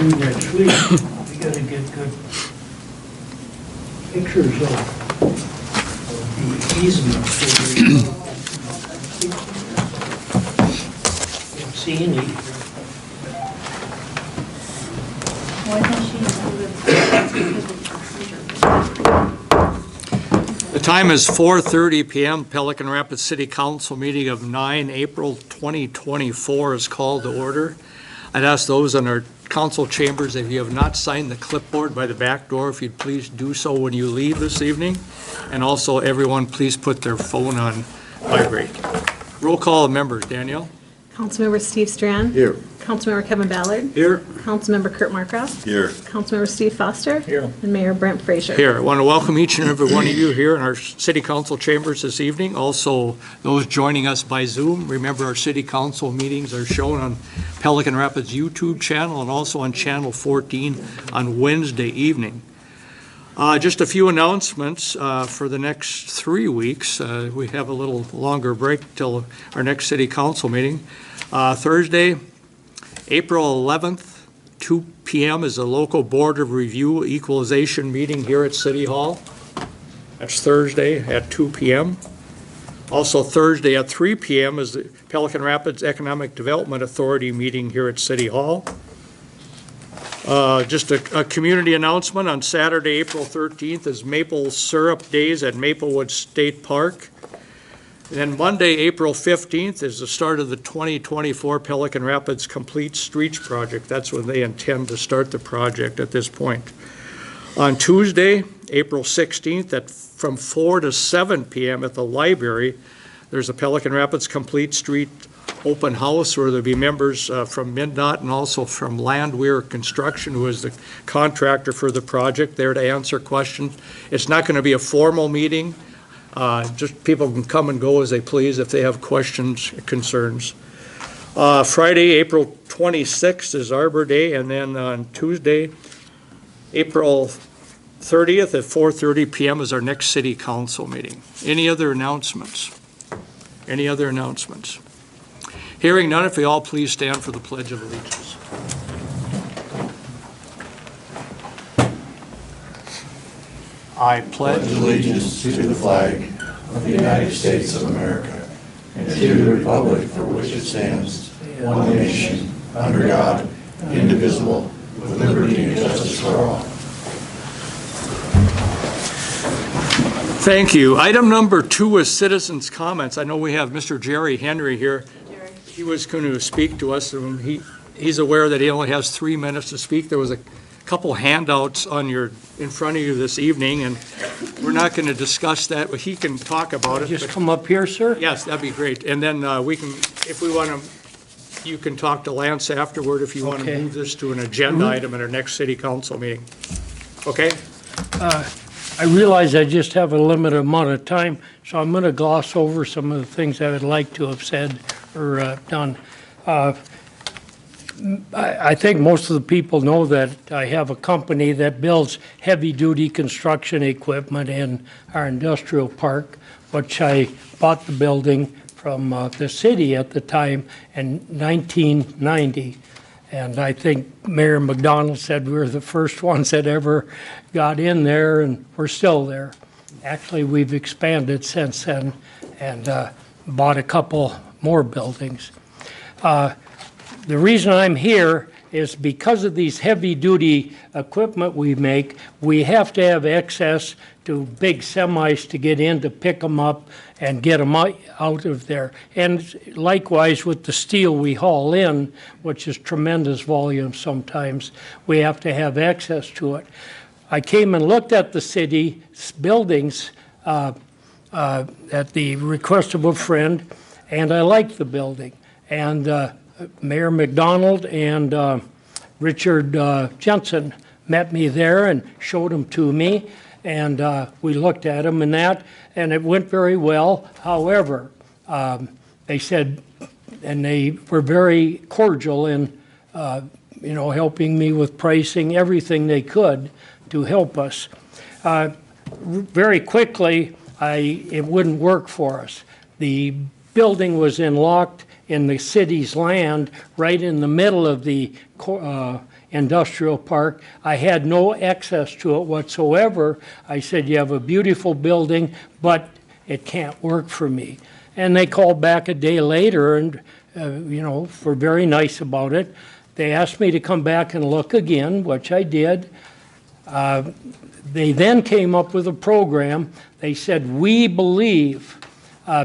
do next week, we gotta get good pictures of the easement. Can't see any. Why don't she The time is 4:30 p.m. Pelican Rapids City Council meeting of 9 April 2024 is called to order. I'd ask those in our council chambers, if you have not signed the clipboard by the back door, if you'd please do so when you leave this evening. And also, everyone, please put their phone on vibrate. Roll call of members. Danielle? Councilmember Steve Strand. Here. Councilmember Kevin Ballard. Here. Councilmember Kurt Markgraf. Here. Councilmember Steve Foster. Here. And Mayor Brent Frazier. Here. I want to welcome each and every one of you here in our city council chambers this evening. Also, those joining us by Zoom. Remember, our city council meetings are shown on Pelican Rapids YouTube channel and also on channel 14 on Wednesday evening. Just a few announcements for the next 3 weeks. We have a little longer break till our next city council meeting. Thursday, April 11th, 2 p.m. is a local Board of Review Equalization meeting here at City Hall. That's Thursday at 2 p.m. Also Thursday at 3 p.m. is the Pelican Rapids Economic Development Authority meeting here at City Hall. Just a community announcement, on Saturday, April 13th is Maple Syrup Days at Maplewood State Park. And then Monday, April 15th is the start of the 2024 Pelican Rapids Complete Streets Project. That's when they intend to start the project at this point. On Tuesday, April 16th from 4 to 7 p.m. at the library, there's a Pelican Rapids Complete Street open house where there'll be members from MnDOT and also from Landwehr Construction, who is the contractor for the project, there to answer questions. It's not going to be a formal meeting. Just people can come and go as they please if they have questions, concerns. Friday, April 26th is Arbor Day, and then on Tuesday, April 30th at 4:30 p.m. is our next city council meeting. Any other announcements? Any other announcements? Hearing none, if we all please stand for the Pledge of Allegiance. I pledge Allegiance to the flag of the United States of America and to the republic for which it stands, one nation, under God, indivisible, with liberty and justice for all. Thank you. Item number 2 is citizens' comments. I know we have Mr. Jerry Henry here. He was going to speak to us, and he's aware that he only has 3 minutes to speak. There was a couple handouts in front of you this evening, and we're not going to discuss that, but he can talk about it. Just come up here, sir? Yes, that'd be great. And then we can, if we want to, you can talk to Lance afterward if you want to Okay. move this to an agenda item at our next city council meeting. Okay? I realize I just have a limited amount of time, so I'm going to gloss over some of the things I would like to have said or done. I think most of the people know that I have a company that builds heavy-duty construction equipment in our industrial park, which I bought the building from the city at the time in 1990. And I think Mayor McDonald said we were the first ones that ever got in there, and we're still there. Actually, we've expanded since then and bought a couple more buildings. The reason I'm here is because of these heavy-duty equipment we make, we have to have access to big semis to get in to pick them up and get them out of there. And likewise with the steel we haul in, which is tremendous volume sometimes, we have to have access to it. I came and looked at the city's buildings at the request of a friend, and I liked the building. And Mayor McDonald and Richard Jensen met me there and showed them to me, and we looked at them and that, and it went very well. However, they said, and they were very cordial in, helping me with pricing, everything they could to help us. Very quickly, it wouldn't work for us. The building was locked in the city's land, right in the middle of the industrial park. I had no access to it whatsoever. I said, you have a beautiful building, but it can't work for me. And they called back a day later and, were very nice about it. They asked me to come back and look again, which I did. They then came up with a program. They said, we believe,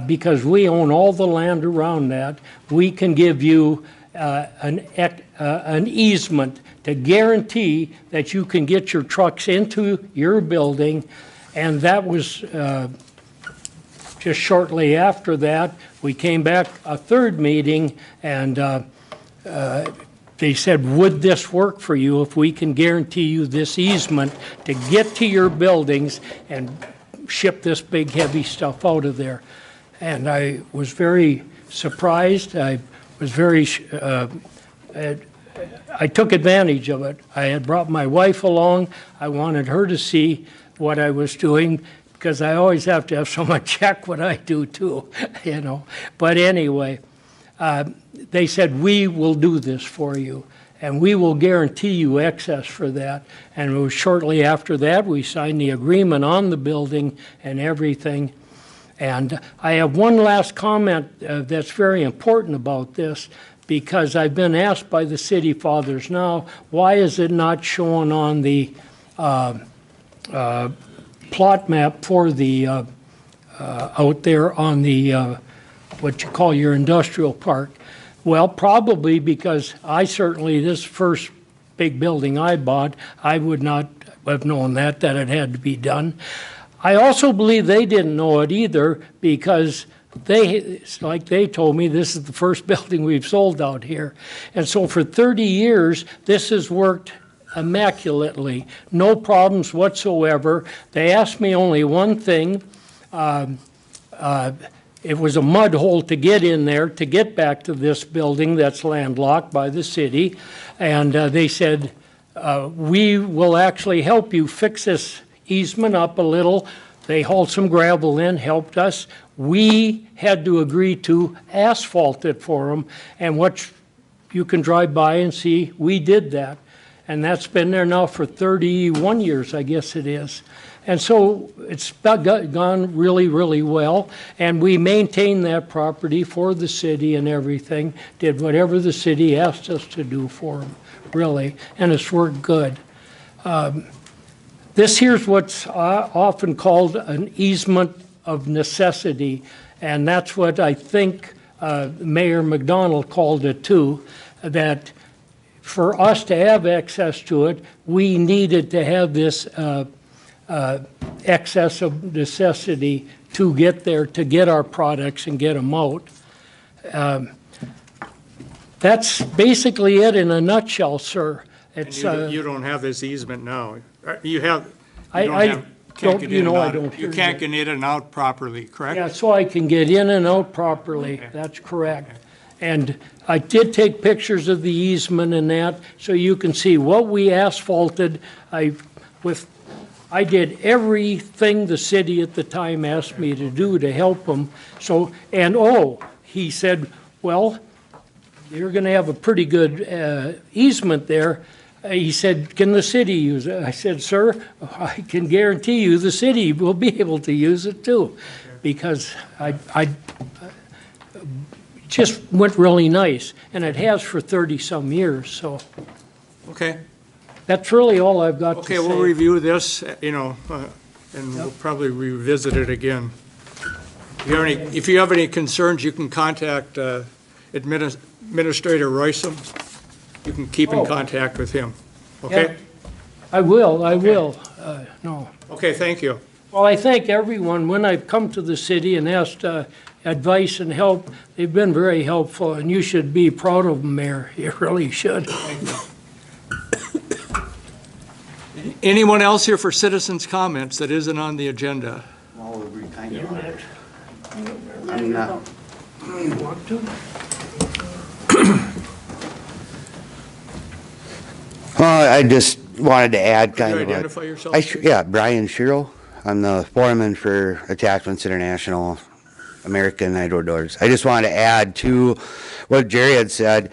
because we own all the land around that, we can give you an easement to guarantee that you can get your trucks into your building. And that was just shortly after that. We came back a third meeting, and they said, would this work for you if we can guarantee you this easement to get to your buildings and ship this big heavy stuff out of there? And I was very surprised. I was I took advantage of it. I had brought my wife along. I wanted her to see what I was doing, because I always have to have someone check what I do too, But anyway, they said, we will do this for you, and we will guarantee you access for that. And it was shortly after that we signed the agreement on the building and everything. And I have one last comment that's very important about this, because I've been asked by the city fathers now, why is it not shown on the plot map for the out there on the what you call your industrial park? Well, probably because this first big building I bought, I would not have known that it had to be done. I also believe they didn't know it either, because they told me, this is the first building we've sold out here. And so for 30 years, this has worked immaculately, no problems whatsoever. They asked me only one thing. It was a mud hole to get in there, to get back to this building that's landlocked by the city. And they said, we will actually help you fix this easement up a little. They hauled some gravel in, helped us. We had to agree to asphalt it for them. And what you can drive by and see, we did that. And that's been there now for 31 years, I guess it is. And so it's gone really, really well. And we maintained that property for the city and everything, did whatever the city asked us to do for them, really. And it's worked good. This here's what's often called an easement of necessity. And that's what I think Mayor McDonald called it too, that for us to have access to it, we needed to have this excess of necessity to get there, to get our products and get them out. That's basically it in a nutshell, sir. It's, you don't have this easement now. You have. I don't You can't get in and out properly, correct? Yeah, so I can get in and out properly. Okay. That's correct. Okay. And I did take pictures of the easement and that, so you can see what we asphalted. I did everything the city at the time asked me to do to help them. So, and he said, well, you're going to have a pretty good easement there. He said, can the city use it? I said, sir, I can guarantee you the city will be able to use it too, because I just went really nice, and it has for 30-some years, so. Okay. That's really all I've got to say. Okay, we'll review this, and we'll probably revisit it again. If you have any concerns, you can contact Administrator Roysum. You can keep in contact with him, okay? Yeah, I will. No. Okay, thank you. Well, I thank everyone. When I've come to the city and asked advice and help, they've been very helpful, and you should be proud of them, Mayor. You really should. Thank you. Anyone else here for citizens' comments that isn't on the agenda? Well, we kind of I'm not. You want to? I just wanted to add Can kind you of identify yourself? yeah, Brian Shiro. I'm the foreman for Attachments International, American Hydro Doors. I just wanted to add to what Jerry had said.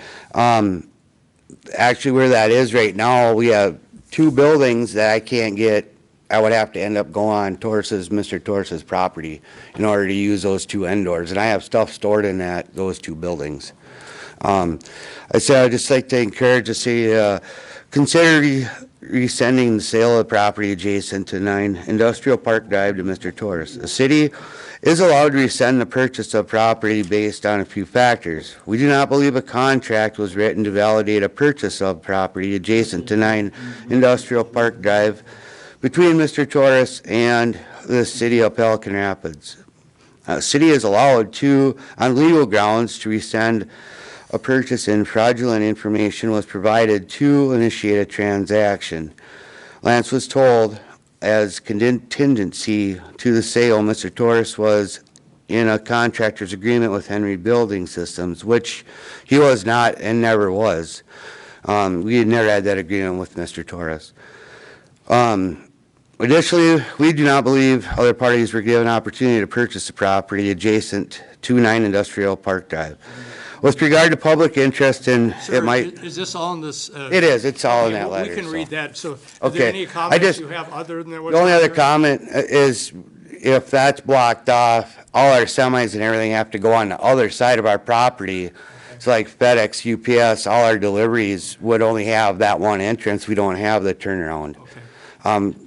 Actually, where that is right now, we have two buildings that I can't get. I would have to end up going on Mr. Torres's property in order to use those two end doors. And I have stuff stored in those two buildings. I said I'd just like to encourage the city, consider rescinding the sale of the property adjacent to 9 Industrial Park Drive to Mr. Torres. The city is allowed to rescind the purchase of property based on a few factors. We do not believe a contract was written to validate a purchase of property adjacent to 9 Industrial Park Drive between Mr. Torres and the city of Pelican Rapids. City is allowed to, on legal grounds, to rescind a purchase and fraudulent information was provided to initiate a transaction. Lance was told as contingency to the sale, Mr. Torres was in a contractor's agreement with Henry Building Systems, which he was not and never was. We had never had that agreement with Mr. Torres. Additionally, we do not believe other parties were given opportunity to purchase the property adjacent to 9 Industrial Park Drive. With regard to public interest in, Sir, it might, is this all in this? it is, it's all in Okay, that well, letter. We can so. read that, so are Okay, there any I comments just- you have other than what's The only on other there? comment is if that's blocked off, all our semis and everything have to go on the other side of our property. It's like FedEx, UPS, all our deliveries would only have that one entrance. We don't have the turnaround. Okay.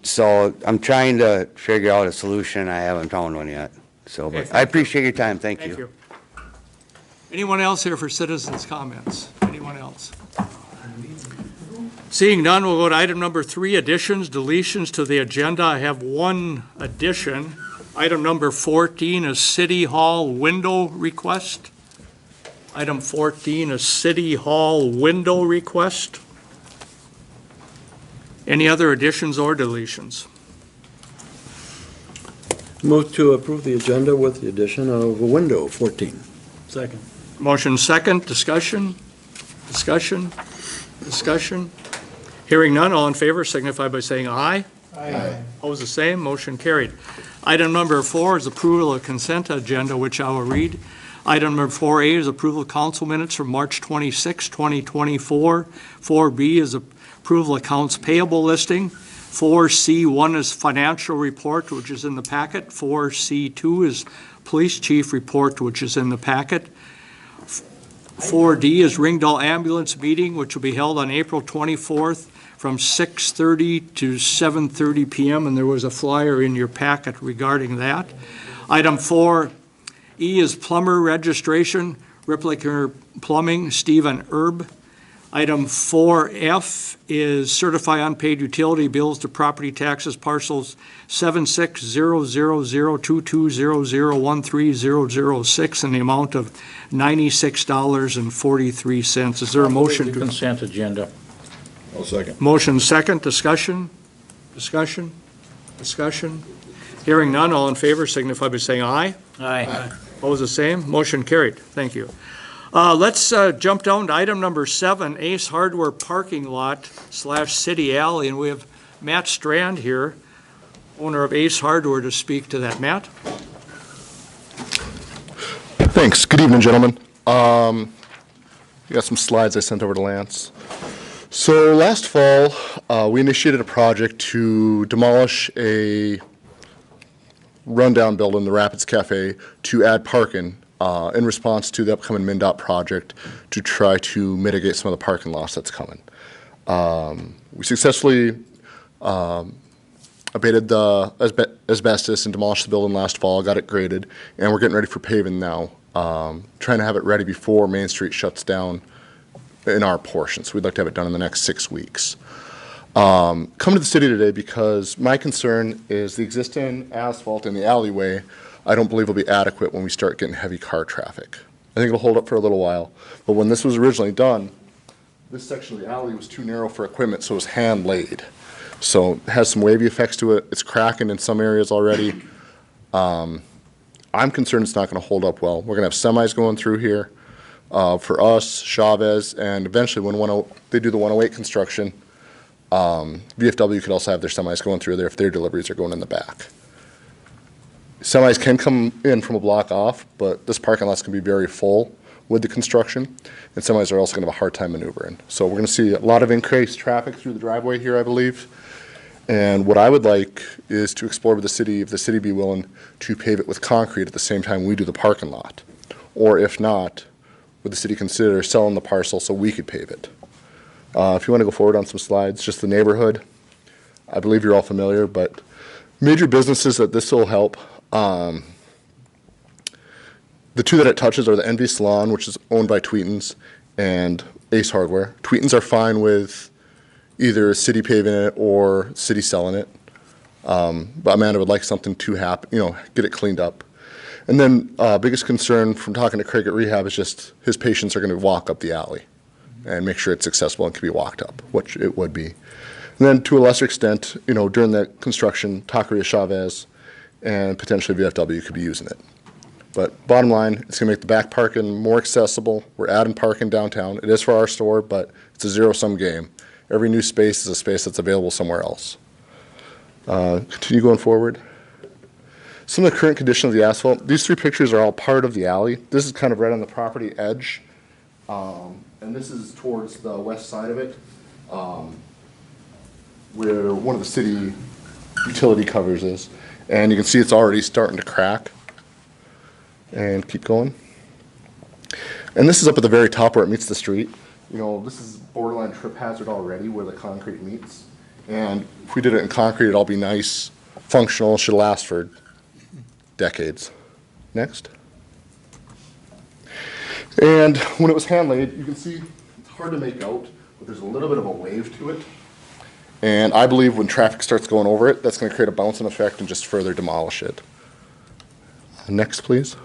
So I'm trying to figure out a solution. I haven't found one yet. So, Okay, but thank I you. appreciate your time. Thank Thank you. you. Anyone else here for citizens' comments? Anyone else? Seeing none, we'll go to item number 3, additions, deletions to the agenda. I have one addition. Item number 14, a City Hall window request. Item 14, a City Hall window request. Any other additions or deletions? Move to approve the agenda with the addition of a window, 14. Second. Motion second, discussion, discussion, discussion. Hearing none, all in favor signify by saying aye. Aye. Opposed, the same, motion carried. Item number 4 is approval of consent agenda, which I will read. Item number 4A is approval of council minutes from March 26, 2024. 4B is approval of accounts payable listing. 4C1 is financial report, which is in the packet. 4C2 is police chief report, which is in the packet. 4D is Ringdale Ambulance Meeting, which will be held on April 24th from 6:30 to 7:30 p.m., and there was a flyer in your packet regarding that. Item 4E is plumber registration, Replica Plumbing, Stephen Erb. Item 4F is certify unpaid utility bills to property taxes parcels 76002200130006 in the amount of $96.43. Is there a motion to? Consent agenda. I'll second. Motion second, discussion, discussion, discussion. Hearing none, all in favor signify by saying aye. Aye. Opposed, the same. Motion carried. Thank you. Let's jump down to item number 7, Ace Hardware Parking Lot / City Alley, and we have Matt Strand here, owner of Ace Hardware, to speak to that. Matt? Thanks. Good evening, gentlemen. You got some slides I sent over to Lance. So last fall, we initiated a project to demolish a rundown building, the Rapids Cafe, to add parking in response to the upcoming MnDOT project to try to mitigate some of the parking loss that's coming. We successfully abated the asbestos and demolished the building last fall, got it graded, and we're getting ready for paving now, trying to have it ready before Main Street shuts down in our portion. So we'd like to have it done in the next 6 weeks. Come to the city today because my concern is the existing asphalt in the alleyway I don't believe will be adequate when we start getting heavy car traffic. I think it'll hold up for a little while, but when this was originally done, this section of the alley was too narrow for equipment, so it was hand laid. So it has some wavy effects to it. It's cracking in some areas already. I'm concerned it's not going to hold up well. We're going to have semis going through here for us, Chavez, and eventually when they do the 108 construction, VFW could also have their semis going through there if their deliveries are going in the back. Semis can come in from a block off, but this parking lot's going to be very full with the construction, and semis are also going to have a hard time maneuvering. So we're going to see a lot of increased traffic through the driveway here, I believe. And what I would like is to explore with the city, if the city be willing to pave it with concrete at the same time we do the parking lot. Or if not, would the city consider selling the parcel so we could pave it? If you want to go forward on some slides, just the neighborhood. I believe you're all familiar, but major businesses that this will help. The two that it touches are the Envy Salon, which is owned by Tweetins, and Ace Hardware. Tweetins are fine with either city paving it or city selling it. But Amanda would like something to happen, get it cleaned up. And then biggest concern from talking to Craig at rehab is just his patients are going to walk up the alley and make sure it's accessible and can be walked up, which it would be. And then to a lesser extent, during the construction, Taqueria Chavez and potentially VFW could be using it. But bottom line, it's going to make the back parking more accessible. We're adding parking downtown. It is for our store, but it's a zero-sum game. Every new space is a space that's available somewhere else. Continue going forward. Some of the current condition of the asphalt. These three pictures are all part of the alley. This is kind of right on the property edge. And this is towards the west side of it, where one of the city utility covers is. And you can see it's already starting to crack. And keep going. And this is up at the very top where it meets the street. This is borderline trip hazard already where the concrete meets. And if we did it in concrete, it'd all be nice, functional, should last for decades. Next. And when it was hand laid, you can see it's hard to make out, but there's a little bit of a wave to it. And I believe when traffic starts going over it, that's going to create a bouncing effect and just further demolish it. Next, please.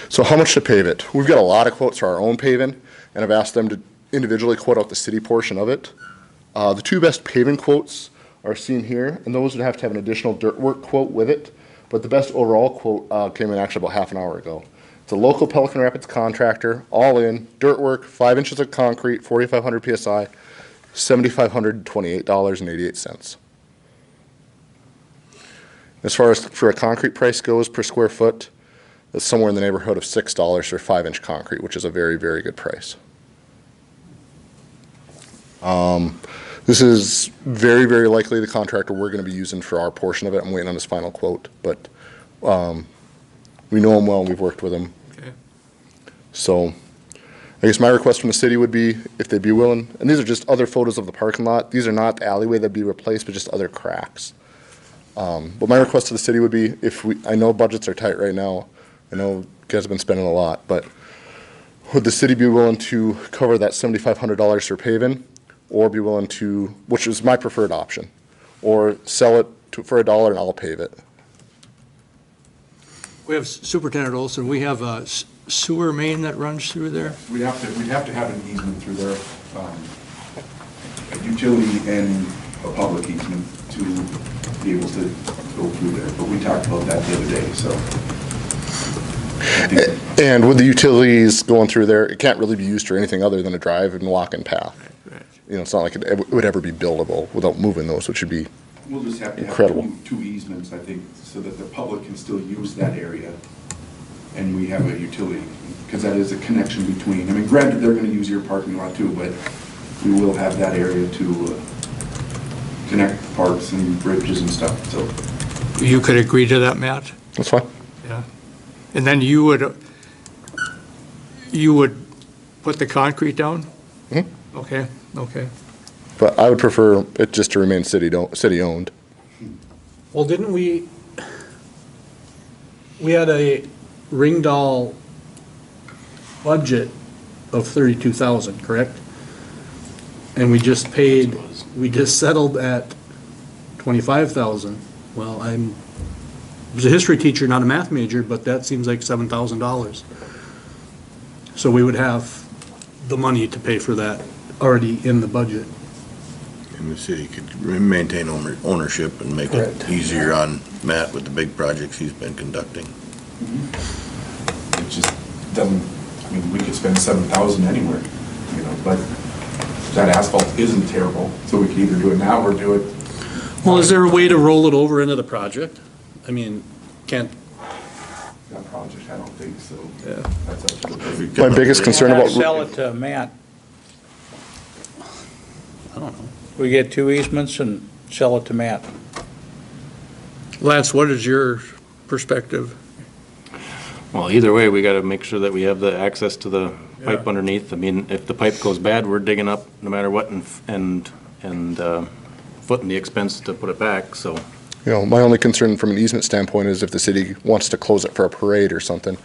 So how much to pave it? We've got a lot of quotes for our own paving, and I've asked them to individually quote out the city portion of it. The two best paving quotes are seen here, and those would have to have an additional dirt work quote with it, but the best overall quote came in actually about half an hour ago. It's a local Pelican Rapids contractor, all in, dirt work, 5 inches of concrete, 4,500 PSI, $7,528.88. As far as for a concrete price goes per square foot, it's somewhere in the neighborhood of $6 for 5-inch concrete, which is a very, very good price. This is very, very likely the contractor we're going to be using for our portion of it. I'm waiting on his final quote, but we know him well and we've worked with him. Okay. So I guess my request from the city would be if they'd be willing, and these are just other photos of the parking lot. These are not the alleyway that'd be replaced, but just other cracks. But my request to the city would be I know budgets are tight right now. I know you guys have been spending a lot, but would the city be willing to cover that $7,500 for paving, or be willing to, which is my preferred option, or sell it for $1 and I'll pave it? We have Superintendent Olson, we have a sewer main that runs through there? We'd have to have an easement through there, a utility and a public easement to be able to go through there. But we talked about that the other day, so. And with the utilities going through there, it can't really be used for anything other than a drive and walking path. Right. It's not like it would ever be buildable without moving those, which would be We'll just have to incredible. have two easements, I think, so that the public can still use that area. And we have a utility, because that is a connection between, granted, they're gonna use your parking lot too, but we will have that area to connect parks and bridges and stuff, so. You could agree to that, Matt? That's fine. Yeah. And then you would put the concrete down? Mm-hmm. Okay. But I would prefer it just to remain city-owned. Well, didn't we had a Ringdahl budget of 32,000, correct? And we just settled at 25,000. Well, I was a history teacher, not a math major, but that seems like $7,000. So we would have the money to pay for that already in the budget. And the city could maintain ownership and make Correct. it easier on Matt with the big projects he's been conducting. It just doesn't, we could spend 7,000 anywhere, but that asphalt isn't terrible, so we could either do it now or do it. Well, is there a way to roll it over into the project? Can't, that project, I don't think so. Yeah. That's up to the. My biggest concern Why not about, sell it to Matt? I don't know. We get 2 easements and sell it to Matt. Lance, what is your perspective? Well, either way, we gotta make sure that we have the access to the pipe Yeah. underneath. I mean, if the pipe goes bad, we're digging up no matter what and footing the expense to put it back, so. my only concern from an easement standpoint is if the city wants to close it for a parade or something,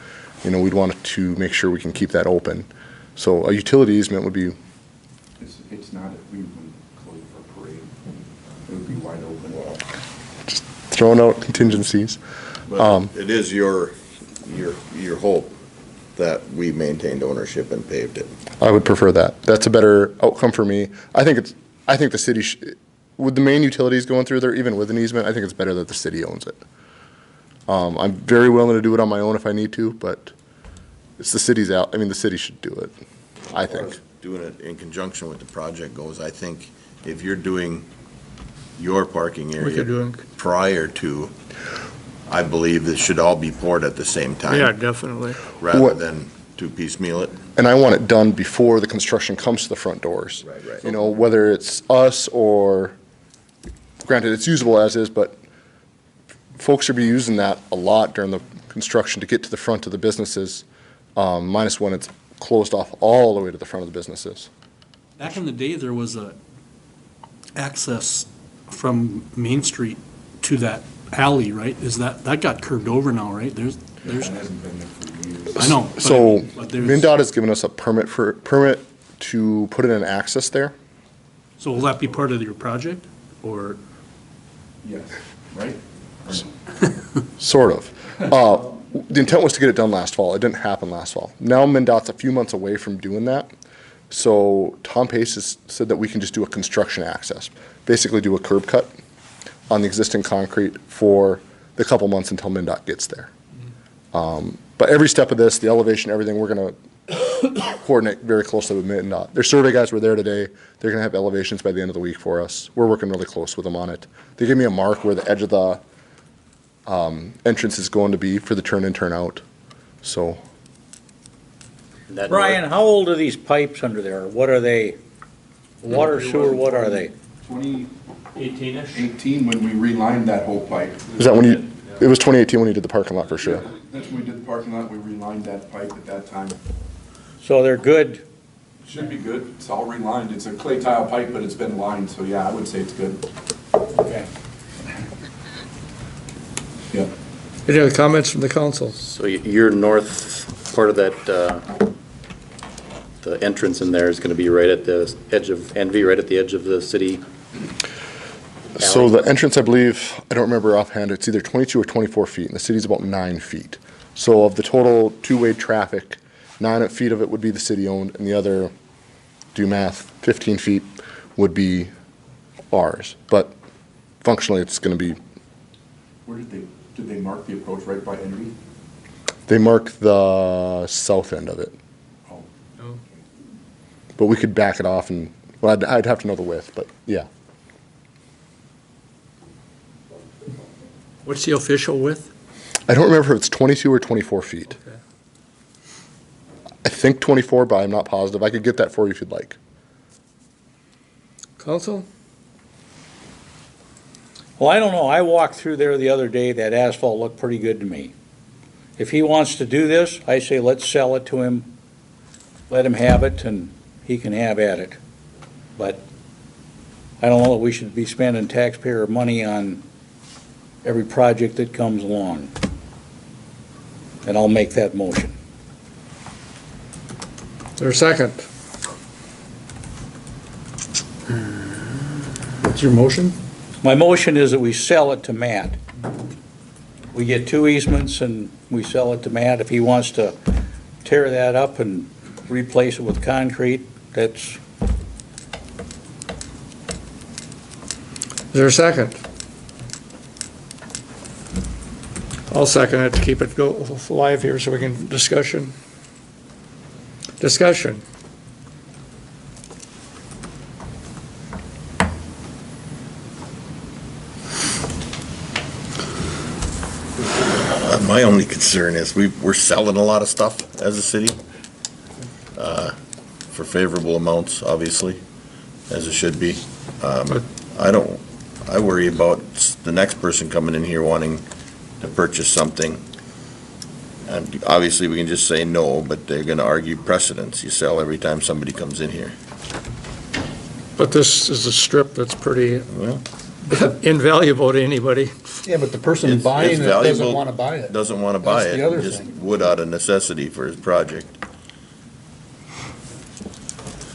we'd want to make sure we can keep that open. So a utility easement would be, It's not, we wouldn't close it for a parade. It would be wide open. throwing out contingencies. But it is your hope that we maintained ownership and paved it. I would prefer that. That's a better outcome for me. I think the city, with the main utilities going through there, even with an easement, I think it's better that the city owns it. I'm very willing to do it on my own if I need to, but it's the city's out, the city should do it, I As far think. as doing it in conjunction with the project goes, I think if you're doing your parking What you're area doing? prior to, I believe this should all be poured at the same time. Yeah, definitely. Rather What- than to piecemeal it. And I want it done before the construction comes to the front doors. Right. Whether it's us or, granted, it's usable as is, but folks should be using that a lot during the construction to get to the front of the businesses, minus when it's closed off all the way to the front of the businesses. Back in the day, there was a access from Main Street to that alley, right? That got curved over now, right? There's, That hasn't been there for years. I know. So but there's- MinDOT has given us a permit to put in an access there. So will that be part of your project, or? Yes, right? Sort of. The intent was to get it done last fall. It didn't happen last fall. Now MinDOT's a few months away from doing that. So Tom Pace has said that we can just do a construction access. Basically do a curb cut on the existing concrete for the couple months until MinDOT gets there. But every step of this, the elevation, everything, we're gonna coordinate very closely with MinDOT. Their survey guys were there today. They're gonna have elevations by the end of the week for us. We're working really close with them on it. They gave me a mark where the edge of the entrance is going to be for the turn in, turn out. So that Brian, how old are these pipes under there? What are they? Water, sewer, what are they? 18-ish? When we relined that whole pipe. is that when it was 2018 when you did the parking lot for sure. That's when we did the parking lot, we relined that pipe at that time. So they're good. Should be good, it's all relined, it's a clay tile pipe, but it's been lined, so yeah, I would say it's good. Okay. Yeah. Any other comments from the council? So your north part of that, the entrance in there is gonna be right at the edge of Envy, right at the edge of the city. So the entrance, I believe, I don't remember offhand, it's either 22 or 24 feet, and the city's about 9 feet. So of the total two-way traffic, 9 feet of it would be the city-owned, and the other, do math, 15 feet would be ours. But functionally, it's gonna be, Where did they mark the approach right by Envy? they mark the south end of it. Oh. But we could back it off and, well, I'd have to know the width, but yeah. What's the official width? I don't remember if it's 22 or 24 feet. Okay. I think 24, but I'm not positive. I could get that for you if you'd like. Council? Well, I don't know. I walked through there the other day. That asphalt looked pretty good to me. If he wants to do this, I say let's sell it to him. Let him have it and he can have at it. But I don't know that we should be spending taxpayer money on every project that comes along. And I'll make that motion. Is there a second? What's your motion? My motion is that we sell it to Matt. We get 2 easements and we sell it to Matt. If he wants to tear that up and replace it with concrete, that's, Is there a second? I'll second it to keep it live here so we can discussion. Discussion. My only concern is we're selling a lot of stuff as a city, for favorable amounts, obviously, as it should be. I worry about the next person coming in here wanting to purchase something. And obviously, we can just say no, but they're gonna argue precedence. You sell every time somebody comes in here. But this is a strip that's pretty Well, invaluable to anybody. Yeah, but the person It's- buying it's it doesn't valuable. want to buy it. Doesn't wanna buy That's it, the other just thing. would out of necessity for his project.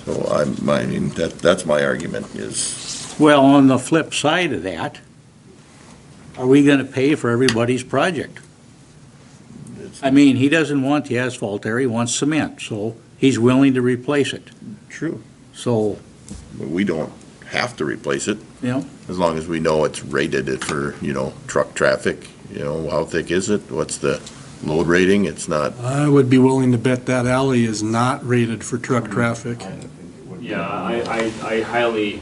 So I mean, that's my argument is, Well, on the flip side of that, are we gonna pay for everybody's project? I mean, he doesn't want the asphalt there, he wants cement, so he's willing to replace it. true. So, But we don't have to replace it, you know, as long as we know it's rated for, truck traffic. How thick is it? What's the load rating? It's not, I would be willing to bet that alley is not rated for truck traffic. Yeah, I highly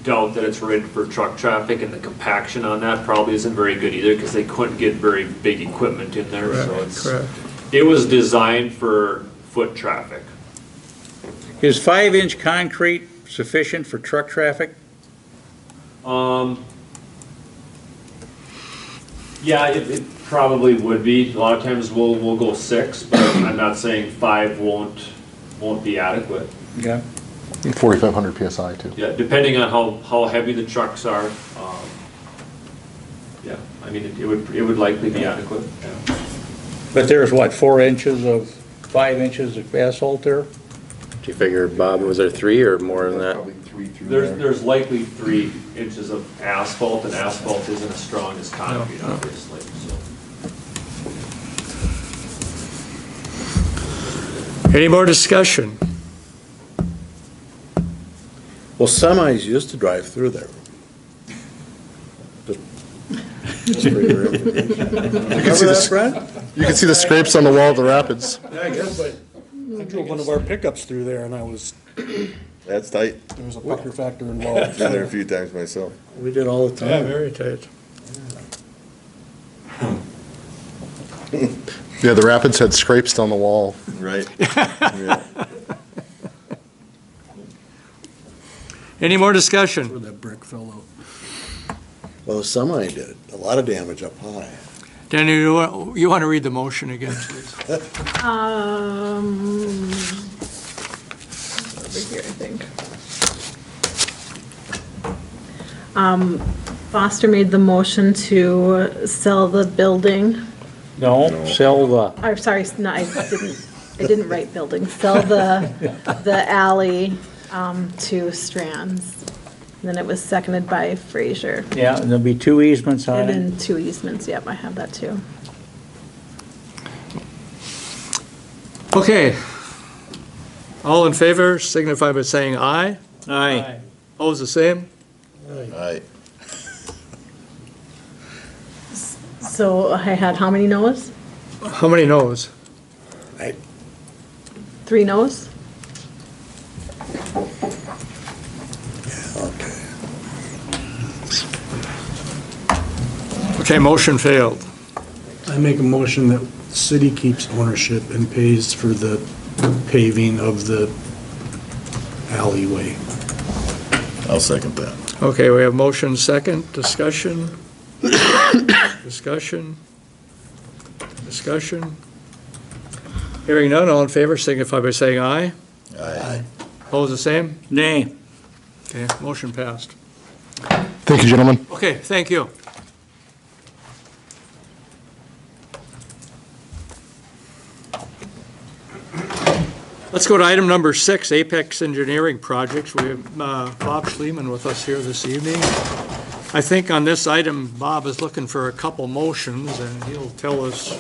doubt that it's rated for truck traffic, and the compaction on that probably isn't very good either, because they couldn't get very big equipment in there, so it's. Correct. It was designed for foot traffic. is 5-inch concrete sufficient for truck traffic? Yeah, it probably would be. A lot of times we'll go 6, but I'm not saying 5 won't be adequate. Yeah. 4,500 PSI too. Yeah, depending on how heavy the trucks are. Yeah, I mean, it would likely be adequate, yeah. But there's what, 5 inches of asphalt there? Do you figure, Bob, was there 3 or more than that? Probably 3 through there. There's likely 3 inches of asphalt, and asphalt isn't as strong as concrete, obviously, so. Any more discussion? Well, semis used to drive through there. Just for your information. Remember see that, this- Brent? You can see the scrapes on the wall of the rapids. Yeah, I guess, but I drove one of our pickups through there and that's tight. there was a pucker factor involved. Been there a few times myself. We did all the time. Very tight. Yeah, the rapids had scrapes down the wall. Right. Yeah. Any more discussion? Where that brick fell out. Well, the semi did, a lot of damage up high. Daniel, you want to read the motion again, please? Over here, I think. Foster made the motion to sell the building. No, sell the, I'm sorry, no, I didn't write building. Sell the alley to Strands. And then it was seconded by Frazier. yeah, and there'll be 2 easements on And it. then 2 easements, yep, I have that too. Okay. All in favor signify by saying aye. Aye. Opposed, the same? Right. So I had how many no's? How many noes? 3 no's? Okay. Okay, motion failed. I make a motion that the city keeps ownership and pays for the paving of the alleyway. I'll second that. Okay, we have motion second, discussion. Discussion. Discussion. Hearing none, all in favor signify by saying aye. Aye. Opposed, the same? Nay. Okay, motion passed. Thank you, gentlemen. Okay, thank you. Let's go to item number 6, Apex Engineering Projects. We have Bob Schliemann with us here this evening. I think on this item, Bob is looking for a couple motions, and he'll tell us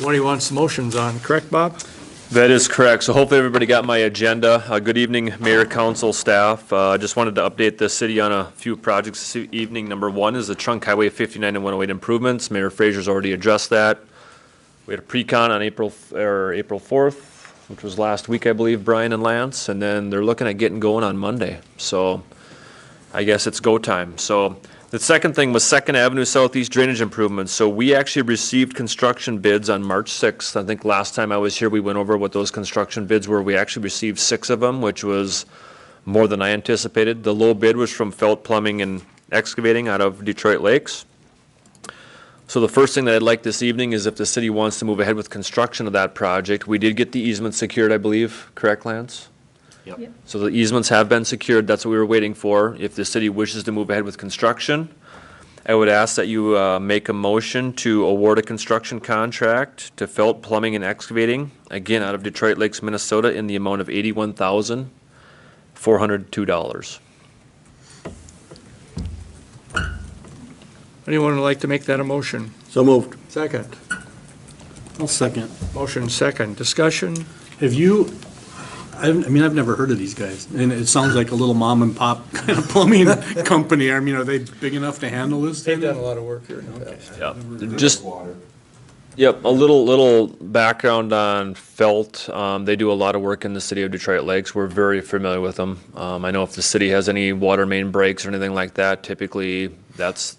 what he wants motions on. Correct, Bob? That is correct. So hopefully everybody got my agenda. Good evening, Mayor, Council, staff. I just wanted to update the city on a few projects this evening. Number 1 is the Trunk Highway 59 and 108 improvements. Mayor Frazier's already addressed that. We had a pre-con on April 4th, which was last week, I believe, Brian and Lance, and then they're looking at getting going on Monday. So I guess it's go time. So The second thing was Second Avenue Southeast drainage improvements. So we actually received construction bids on March 6th. I think last time I was here, we went over what those construction bids were. We actually received 6 of them, which was more than I anticipated. The low bid was from Felt Plumbing and Excavating out of Detroit Lakes. So the first thing that I'd like this evening is if the city wants to move ahead with construction of that project. We did get the easement secured, I believe, correct, Lance? Yep. So the easements have been secured, that's what we were waiting for. If the city wishes to move ahead with construction, I would ask that you make a motion to award a construction contract to Felt Plumbing and Excavating, again, out of Detroit Lakes, Minnesota, in the amount of $81,402. Anyone would like to make that a motion? So moved. Second. I'll second. Motion second. Discussion? Have you, I've never heard of these guys, and it sounds like a little mom and pop kind of plumbing company. I mean, are they big enough to handle this? They've done a lot of work here in the past. Yep. Just, yep, a little background on Felt. They do a lot of work in the city of Detroit Lakes. We're very familiar with them. I know if the city has any water main breaks or anything like that, typically that's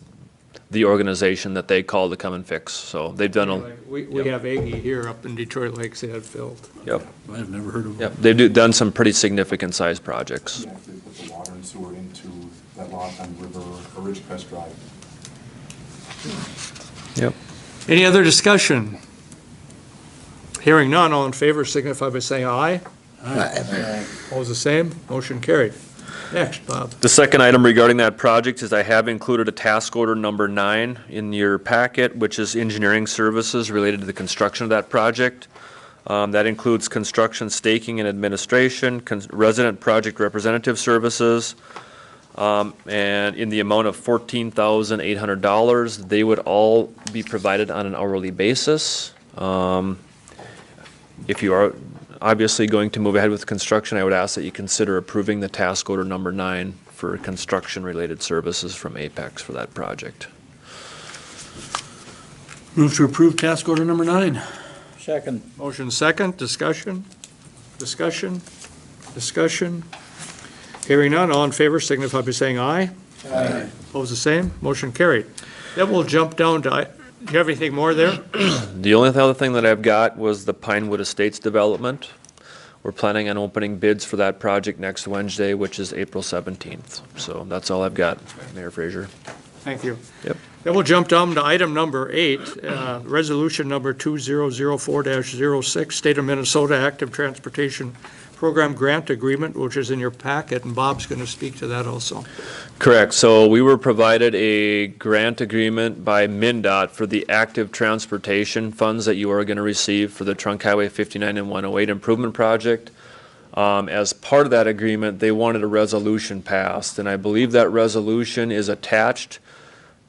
the organization that they call to come and fix. So they've done a, We have Aggie here up in Detroit Lakes that had filled. yep, I've never heard of them. yep. They've done some pretty significant sized projects. Yeah, they put the water and sewer into that lot on River, or Ridgecrest Drive. Yep. Any other discussion? Hearing none, all in favor signify by saying aye. Aye. Opposed, the same. Motion carried. Next, Bob. The second item regarding that project is I have included a task order number 9 in your packet, which is engineering services related to the construction of that project. That includes construction, staking, and administration, resident project representative services, and in the amount of $14,800. They would all be provided on an hourly basis. If you are obviously going to move ahead with construction, I would ask that you consider approving the task order number 9 for construction-related services from Apex for that project. Move to approve task order number 9. Second. Motion second. Discussion? Discussion? Discussion? Hearing none, all in favor signify by saying aye. Aye. Opposed, the same. Motion carried. Then we'll jump down to, do you have anything more there? The only other thing that I've got was the Pinewood Estates development. We're planning on opening bids for that project next Wednesday, which is April 17th. So that's all I've got, Mayor Frazier. Thank you. Yep. Then we'll jump down to item number 8, resolution number 2004-06, State of Minnesota Active Transportation Program Grant Agreement, which is in your packet, and Bob's going to speak to that also. Correct. So we were provided a grant agreement by MnDOT for the active transportation funds that you are going to receive for the Trunk Highway 59 and 108 improvement project. As part of that agreement, they wanted a resolution passed, and I believe that resolution is attached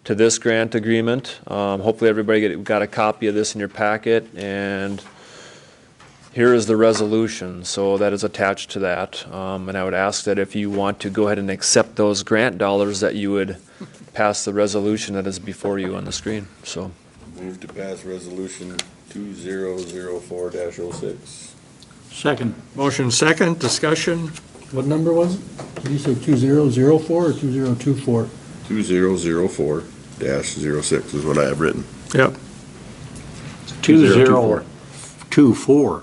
to this grant agreement. Hopefully everybody got a copy of this in your packet, and here is the resolution, so that is attached to that. And I would ask that if you want to go ahead and accept those grant dollars, that you would pass the resolution that is before you on the screen, so. Move to pass resolution 2004-06. Second. Motion second, discussion. What number was it? Did you say 2004 or 2024? 2004-06 is what I have written. Yep. 2024.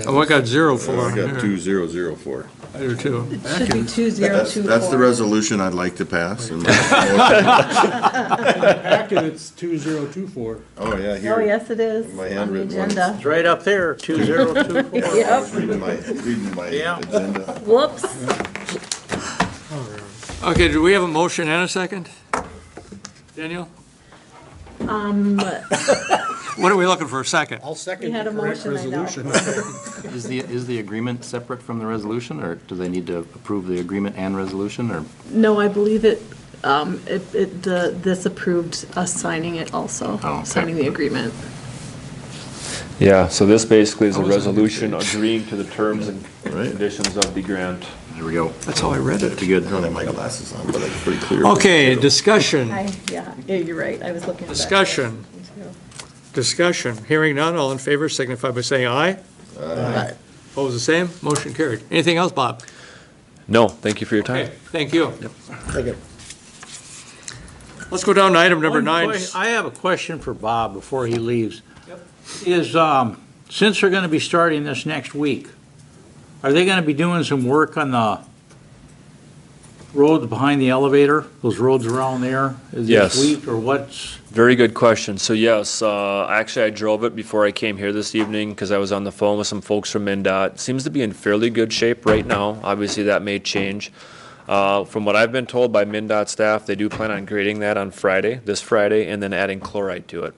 Oh, I got 04 I on got here. 2004. I do too. It should be 2024. That's the resolution I'd like to pass. in my Packet, it's 2024. Oh, yeah, Oh, here. yes, it is, My on the handwritten ones. agenda. It's right up there, 2024. Yep, Reading my Yeah. agenda. whoops. Okay, do we have a motion and a second? Daniel? What are we looking for, a second? I'll second We had the a correct motion, I know. resolution. Is the agreement separate from the resolution, or do they need to approve the agreement and resolution, or? No, I believe this approved us signing it also, Oh, okay. signing the agreement. Yeah, so this basically is a resolution agreeing to the terms and conditions of the grant. There we go. That's how I read it. Be good. I don't have my glasses on, but it's pretty clear. Okay, discussion. Yeah, you're right, I was looking at that. Discussion. Discussion. Hearing none, all in favor signify by saying aye. Aye. Opposed, the same. Motion carried. Anything else, Bob? No, thank you for your time. Okay, thank you. Second. Let's go down to item number One 9. I have a question for Bob before he leaves. Is, since they're gonna be starting this next week, are they gonna be doing some work on the roads behind the elevator, those roads around there? Yes. This week, or what's? Very good question. So yes, actually I drove it before I came here this evening because I was on the phone with some folks from MnDOT. Seems to be in fairly good shape right now. Obviously that may change. From what I've been told by MnDOT staff, they do plan on grading that on Friday, this Friday, and then adding chloride to it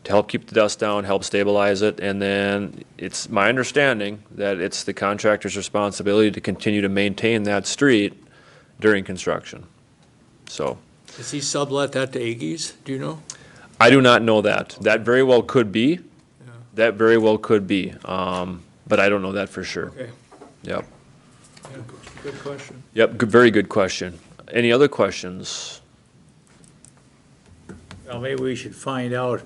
to help keep the dust down, help stabilize it, and then it's my understanding that it's the contractor's responsibility to continue to maintain that street during construction. So. Does he sublet that to Aggies? Do you know? I do not know that. That very well could be. That very well could be, but I don't know that for sure. Okay. Yep. Yeah, good question. Yep, very good question. Any other questions? Well, maybe we should find out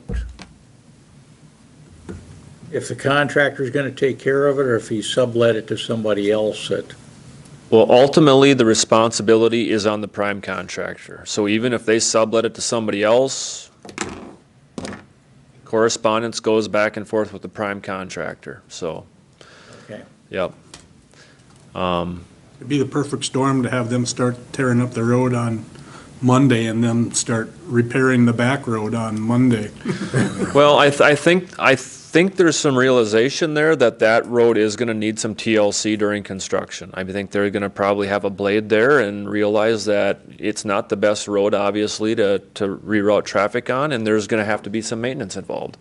if the contractor's gonna take care of it, or if he sublet it to somebody else that. Well, ultimately, the responsibility is on the prime contractor. So even if they sublet it to somebody else, correspondence goes back and forth with the prime contractor, so. Okay. Yep. It'd be the perfect storm to have them start tearing up the road on Monday and then start repairing the back road on Monday. Well, I think there's some realization there that that road is gonna need some TLC during construction. I think they're gonna probably have a blade there and realize that it's not the best road, obviously, to reroute traffic on, and there's gonna have to be some maintenance involved.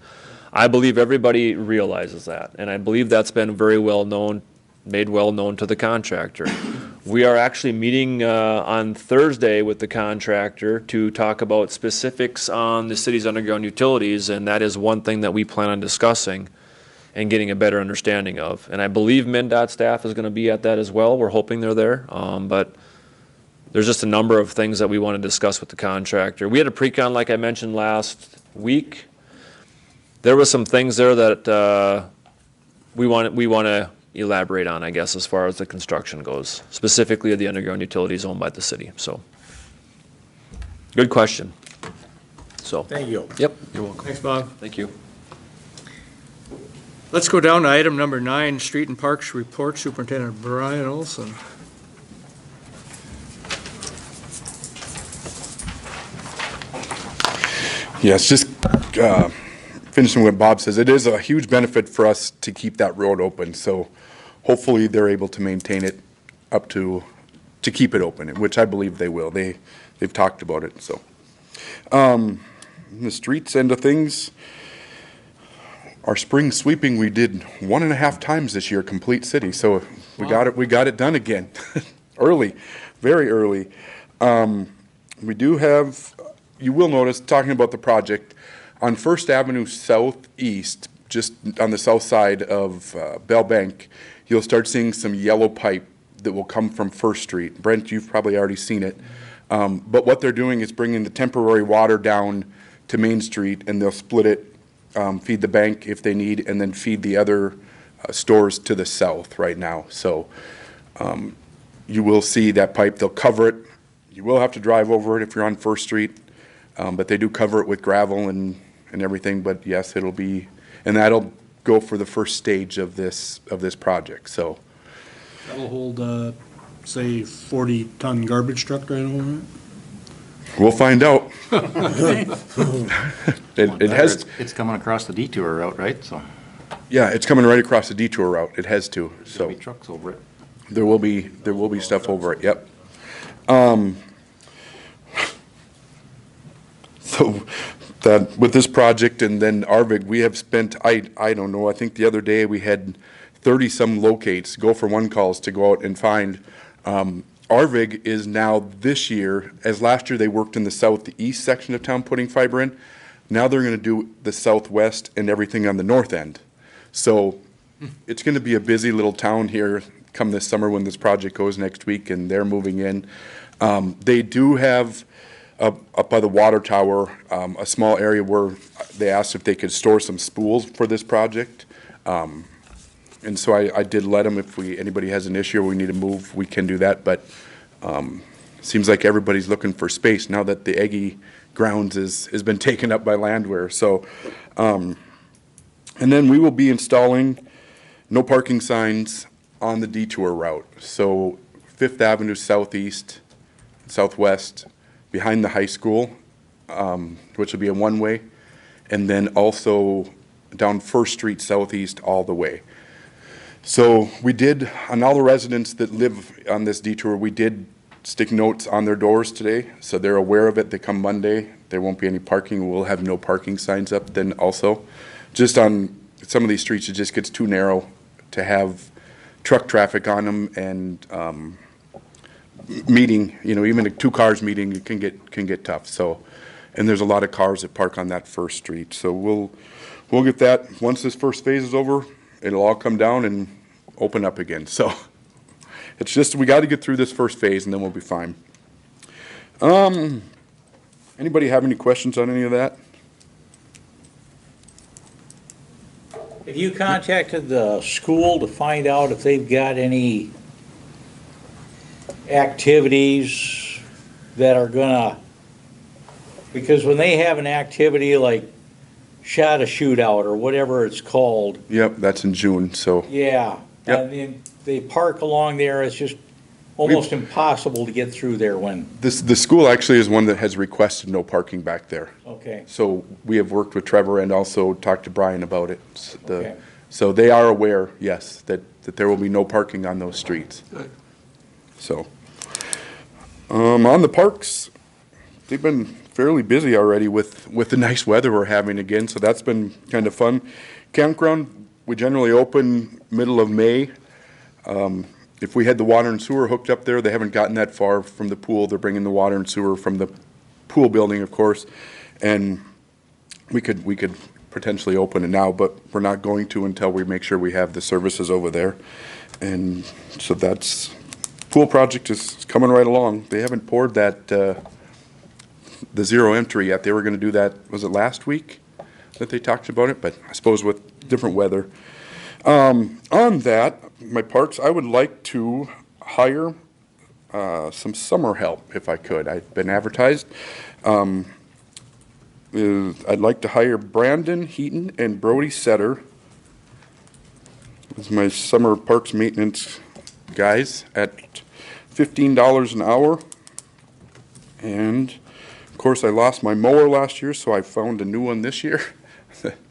I believe everybody realizes that, and I believe that's been very well known, made well known to the contractor. We are actually meeting on Thursday with the contractor to talk about specifics on the city's underground utilities, and that is one thing that we plan on discussing and getting a better understanding of. And I believe MnDOT staff is going to be at that as well. We're hoping they're there, but there's just a number of things that we want to discuss with the contractor. We had a pre-con, like I mentioned last week. There were some things there that we want to elaborate on, I guess, as far as the construction goes, specifically of the underground utilities owned by the city, so. Good question. So. Thank you. Yep, you're welcome. Thanks, Bob. Thank you. Let's go down to item number 9, Street and Parks Report, Superintendent Brian Olson. Yes, just finishing what Bob says, it is a huge benefit for us to keep that road open, so hopefully they're able to maintain it up to keep it open, which I believe they will. They've talked about it, so. The streets end of things, our spring sweeping, we did 1.5 times this year, complete city, so we got it done again, early, very early. We do have, you will notice, talking about the project, on First Avenue Southeast, just on the south side of Bell Bank, you'll start seeing some yellow pipe that will come from First Street. Brent, you've probably already seen it. But what they're doing is bringing the temporary water down to Main Street, and they'll split it, feed the bank if they need, and then feed the other stores to the south right now. So you will see that pipe. They'll cover it. You will have to drive over it if you're on First Street, but they do cover it with gravel and everything. But yes, it'll be, and that'll go for the first stage of this project. So That'll hold, say, 40-ton garbage truck right over it? we'll find out. It has. It's coming across the detour route, right? So Yeah, it's coming right across the detour route. It has to. So there'll be trucks over it. there will be stuff over it. Yep. So that with this project and then Arvig, we have spent, I don't know, I think the other day we had 30-some locates, go for one calls to go out and find. Arvig is now this year, as last year they worked in the southeast section of town putting fiber in, now they're going to do the southwest and everything on the north end. So it's going to be a busy little town here come this summer when this project goes next week and they're moving in. They do have up by the water tower, a small area where they asked if they could store some spools for this project. And so I did let them, if anybody has an issue or we need to move, we can do that. But seems like everybody's looking for space now that the Eggy grounds has been taken up by Landwehr. So, and then we will be installing no parking signs on the detour route. So Fifth Avenue Southeast, Southwest, behind the high school, which will be a one-way, and then also down First Street Southeast all the way. So we did, on all the residents that live on this detour, we did stick notes on their doors today, so they're aware of it. They come Monday, there won't be any parking. We'll have no parking signs up then also. Just on some of these streets, it just gets too narrow to have truck traffic on them, and meeting, even a 2 cars meeting, it can get tough. So, and there's a lot of cars that park on that First Street. So we'll get that, once this first phase is over, it'll all come down and open up again. So it's just, we got to get through this first phase and then we'll be fine. Anybody have any questions on any of that? Have you contacted the school to find out if they've got any activities that are gonna, because when they have an activity like shot a shootout or whatever it's called. Yep, that's in June, so. Yeah. Yep. And then they park along there, it's just almost impossible to get through there when, The school actually is one that has requested no parking back there. okay. So we have worked with Trevor and also talked to Brian about it. Okay. So they are aware, yes, that there will be no parking on those streets. Good. So, on the parks, they've been fairly busy already with the nice weather we're having again, so that's been kind of fun. Campground, we generally open middle of May. If we had the water and sewer hooked up there, they haven't gotten that far from the pool. They're bringing the water and sewer from the pool building, of course, and we could potentially open it now, but we're not going to until we make sure we have the services over there. And so that's, pool project is coming right along. They haven't poured that, the zero entry yet. They were gonna do that, was it last week that they talked about it? But I suppose with different weather. On that, my parks, I would like to hire some summer help if I could. I've been advertised. I'd like to hire Brandon Heaton and Brody Setter as my summer parks maintenance guys at $15 an hour. And of course, I lost my mower last year, so I found a new one this year.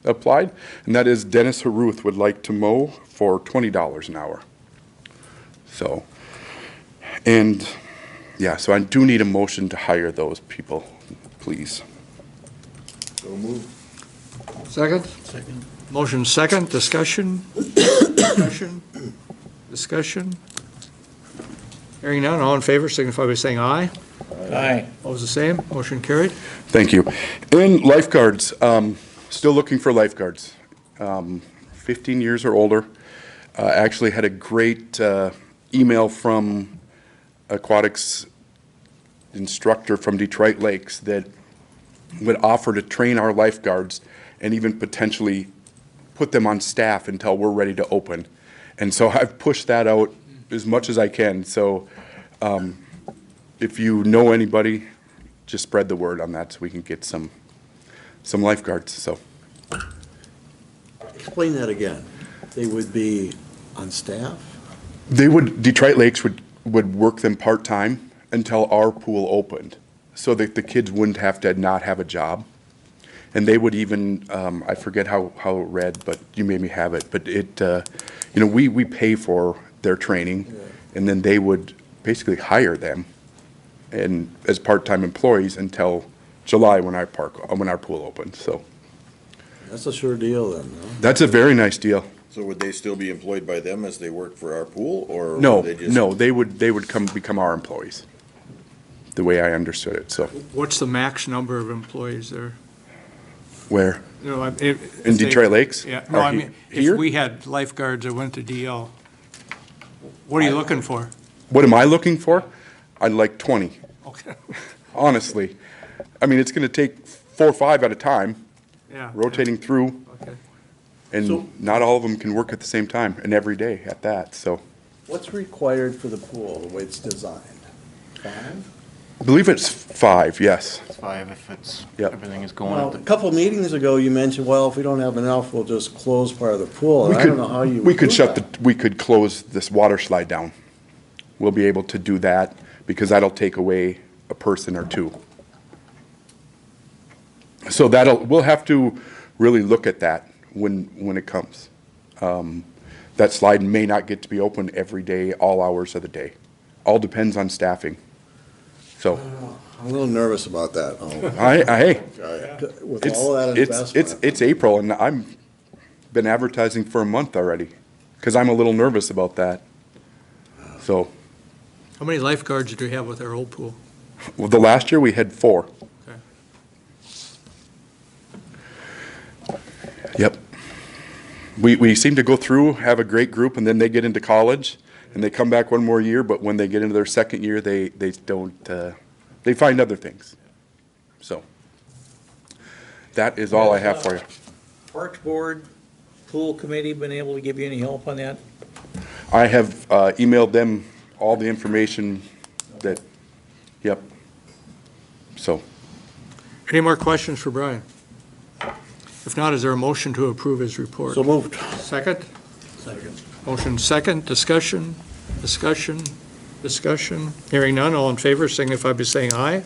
Applied, and that is Dennis Haruth would like to mow for $20 an hour. So, and yeah, so I do need a motion to hire those people, please. So move. Second? Motion second, discussion? Discussion? Hearing none, all in favor signify by saying aye. Aye. Opposed, the same, motion carried. Thank you. And lifeguards, still looking for lifeguards. 15 years or older. Actually had a great email from aquatics instructor from Detroit Lakes that would offer to train our lifeguards and even potentially put them on staff until we're ready to open. And so I've pushed that out as much as I can. So if you know anybody, just spread the word on that so we can get some lifeguards. So Explain that again. They would be on staff? Detroit Lakes would work them part-time until our pool opened, so that the kids wouldn't have to not have a job. And they would even, I forget how it read, but you made me have it, but it, we pay for their training, and then they would basically hire them and as part-time employees until July when our pool opened, so. That's a sure deal then, no? That's a very nice deal. So would they still be employed by them as they work for our pool, or? No, would they just- no, they would become our employees, the way I understood it, so. What's the max number of employees there? Where? No, In Detroit Lakes? Yeah, no, Or I mean, here? if we had lifeguards that went to DL, what are you looking for? What am I looking for? I'd like 20, Okay, honestly. I mean, it's gonna take 4 or 5 at a time, yeah. rotating through, Okay. and So- not all of them can work at the same time, and every day at that, so. What's required for the pool, the way it's designed? 5? I believe it's 5, yes. It's 5 if it's, Yep. everything is going. Well, at a the- couple of meetings ago, you mentioned, well, if we don't have enough, we'll just close part of the pool. We And I don't know how you we would could do shut that. we could close this water slide down. We'll be able to do that because that'll take away a person or two. So we'll have to really look at that when it comes. That slide may not get to be open every day, all hours of the day. All depends on staffing. So, I'm a little nervous about that. hey, With all that investment. it's April and I'm been advertising for a month already because I'm a little nervous about that. So, How many lifeguards did we have with our old pool? well, the last year we had 4. Okay. Yep. We seem to go through, have a great group, and then they get into college, and they come back one more year, but when they get into their second year, they don't, they find other things. So, that is all I have for you. Parks Board, Pool Committee been able to give you any help on that? I have emailed them all the information that, yep. So, Any more questions for Brian? If not, is there a motion to approve his report? So moved. Second? Second. Motion second, discussion, discussion. Hearing none, all in favor signify by saying aye.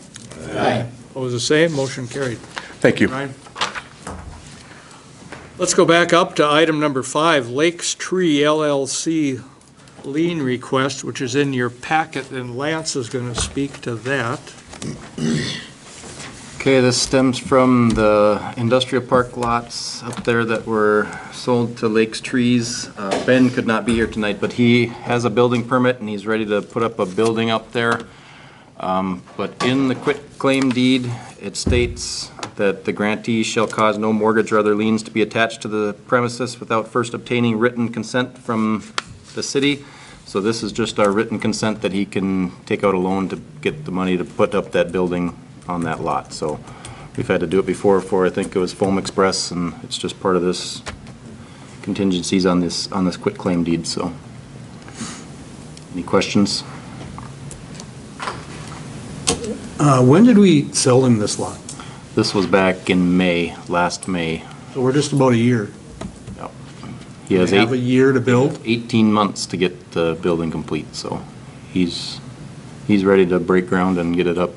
Aye. Opposed, the same, motion carried. thank you. Brian? Let's go back up to item number 5, Lakes Tree LLC lien request, which is in your packet, and Lance is going to speak to that. Okay, this stems from the industrial park lots up there that were sold to Lakes Trees. Ben could not be here tonight, but he has a building permit and he's ready to put up a building up there. But in the quitclaim deed, it states that the grantee shall cause no mortgage or other liens to be attached to the premises without first obtaining written consent from the city. So this is just our written consent that he can take out a loan to get the money to put up that building on that lot. So we've had to do it before for, I think it was Foam Express, and it's just part of this contingencies on this quitclaim deed, so. Any questions? When did we sell him this lot? This was back in May, last May. So we're just about a year. He has We have a year to build? 18 months to get the building complete, so he's ready to break ground and get it up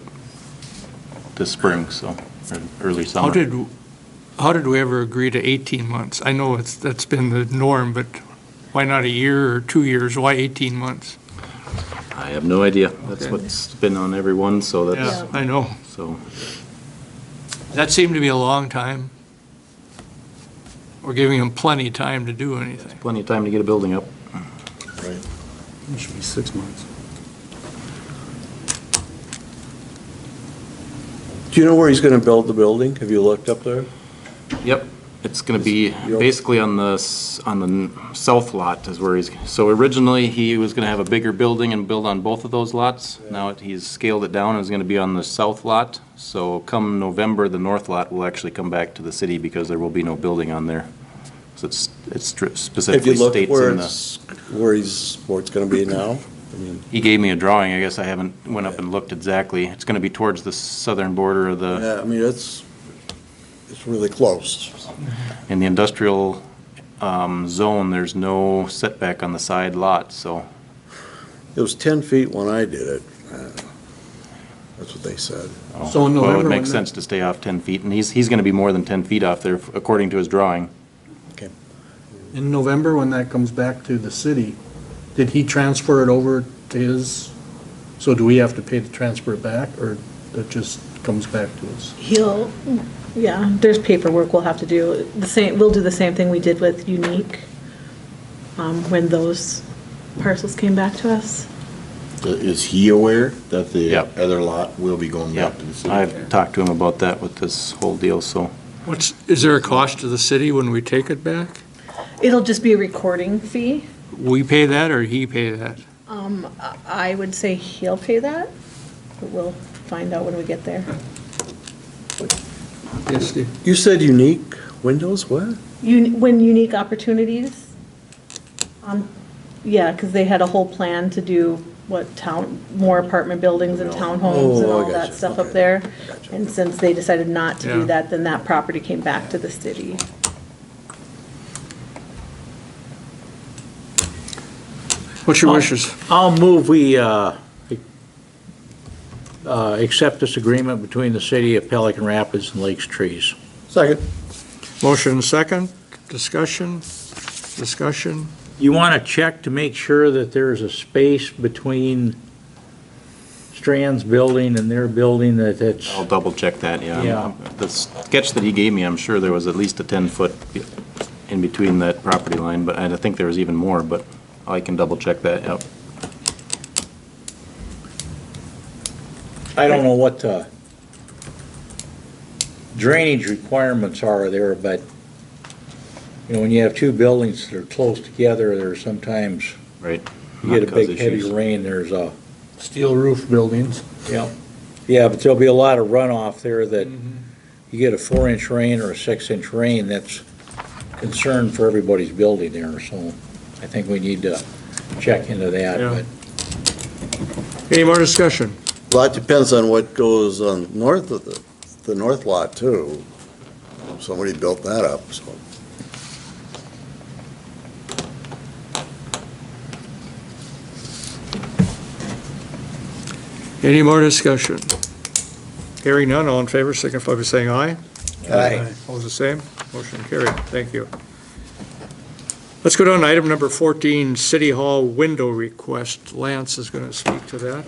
this spring, so, or early summer. How did we ever agree to 18 months? I know that's been the norm, but why not a year or 2 years? Why 18 months? I have no idea. That's Okay. what's been on everyone, so that's, Yeah, I know. so. That seemed to be a long time. We're giving them plenty of time to do anything. Plenty of time to get a building up. Right. It should be 6 months. Do you know where he's gonna build the building? Have you looked up there? Yep, it's gonna be basically on the south lot is where so originally he was gonna have a bigger building and build on both of those lots. Now he's scaled it down and is gonna be on the south lot. So come November, the north lot will actually come back to the city because there will be no building on there. So it's Have specifically you looked states where in the. where it's gonna be now? I mean, He gave me a drawing, I guess I haven't went up and looked exactly. It's gonna be towards the southern border of the. yeah, I mean, it's really close. In the industrial zone, there's no setback on the side lot, so. It was 10 feet when I did it. That's what they said. So in Well, it November, would make when sense to stay off 10 feet, and he's gonna be more than 10 feet off there, according to his drawing. in November, when that comes back to the city, did he transfer it over to his? So do we have to pay to transfer it back, or it just comes back to us? Yeah, there's paperwork we'll have to do. We'll do the same thing we did with Unique, when those parcels came back to us. Is he aware that the Yep. other lot will be going Yeah, back to the city? I've talked to him about that with this whole deal, so. Is there a cost to the city when we take it back? It'll just be a recording fee. We pay that or he pay that? I would say he'll pay that, but we'll find out when we get there. Yes, Steve? You said Unique Windows, what? When Unique Opportunities, yeah, because they had a whole plan to do more apartment buildings and townhomes and Oh, I all that gotcha. stuff up Okay. there. Gotcha. And since they decided not to Yeah. do that, then that property came back to the city. What's your wishes? I'll move we accept this agreement between the city of Pelican Rapids and Lakes Trees. Second. Motion second, discussion. You want to check to make sure that there's a space between Strand's building and their building, that it's, I'll double check that, yeah. Yeah. The sketch that he gave me, I'm sure there was at least a 10-foot in between that property line, but I think there was even more, but I can double check that, yep. I don't know what the drainage requirements are there, but, you know, when you have two buildings that are close together, there's sometimes, Right. you get a Not big cause heavy issues. rain, there's a, Steel roof buildings. yeah. Yeah, but there'll be a lot of runoff there that you get a 4-inch rain or a 6-inch rain, that's concern for everybody's building there, so I think we need to check into that, Yeah. but Any more discussion? Well, that depends on what goes on north of the north lot too. Somebody built that up, so. Any more discussion? Hearing none, all in favor, signify by saying aye. Aye. Opposed, the same. Motion carried. Thank you. Let's go down to item number 14, City Hall window request. Lance is going to speak to that.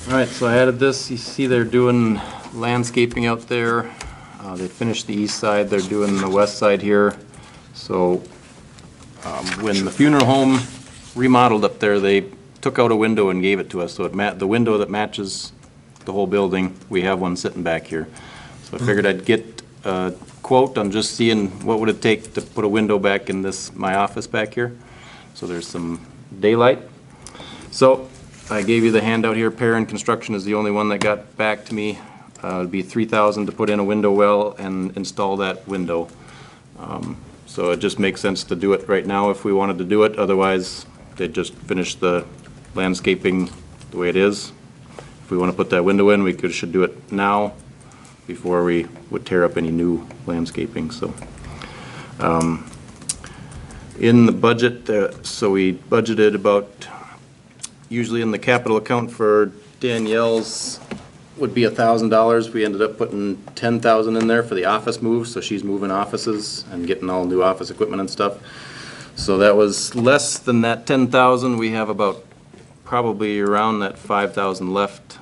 All right, so I added this. You see they're doing landscaping out there. They finished the east side, they're doing the west side here. So when the funeral home remodeled up there, they took out a window and gave it to us. So the window that matches the whole building, we have one sitting back here. So I figured I'd get a quote on just seeing what would it take to put a window back in my office back here. So there's some daylight. So I gave you the handout here. Perrin Construction is the only one that got back to me. It'd be $3,000 to put in a window well and install that window. So it just makes sense to do it right now if we wanted to do it. Otherwise, they'd just finish the landscaping the way it is. If we want to put that window in, should do it now before we would tear up any new landscaping. So in the budget, so we budgeted about, usually in the capital account for Danielle's would be $1,000. We ended up putting $10,000 in there for the office move, so she's moving offices and getting all new office equipment and stuff. So that was less than that $10,000. We have about probably around that $5,000 left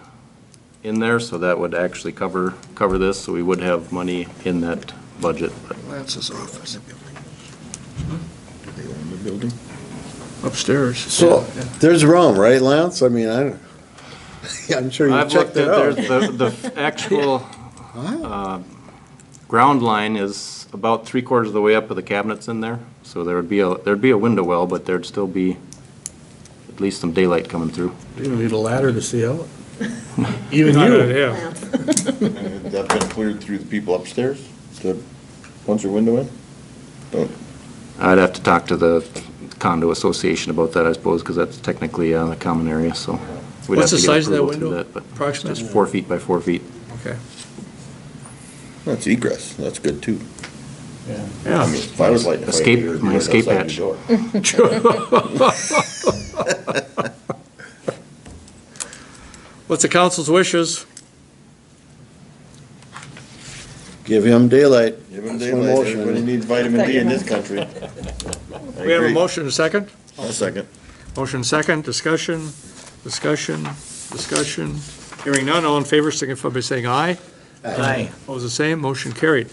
in there, so that would actually cover this, so we would have money in that budget. Lance's office. Do they own the building? Upstairs. So, there's room, right, Lance? I mean, I'm sure you I've checked looked it at, out. the actual ground line is about 3/4 of the way up with the cabinets in there. So there'd be a window well, but there'd still be at least some daylight coming through. You don't need a ladder to see out. Even Not you. a- yeah. Has that been cleared through the people upstairs to punch their window in? Don't, I'd have to talk to the condo association about that, I suppose, because that's technically a common area, so. we'd What's have the to get size of that approval to window, but approximately? Just 4 feet by 4 feet. Okay. that's egress, that's good too. I Yeah. mean, if I was lighting a fire, Escape- it'd be my right escape outside hatch. your door. What's the council's wishes? Give him daylight. Give them That's my daylight, motion. everybody needs vitamin D in this country. We have a motion, a second? A second. Motion second, discussion. Hearing none, all in favor, signify by saying aye. Aye. Opposed, the same, motion carried.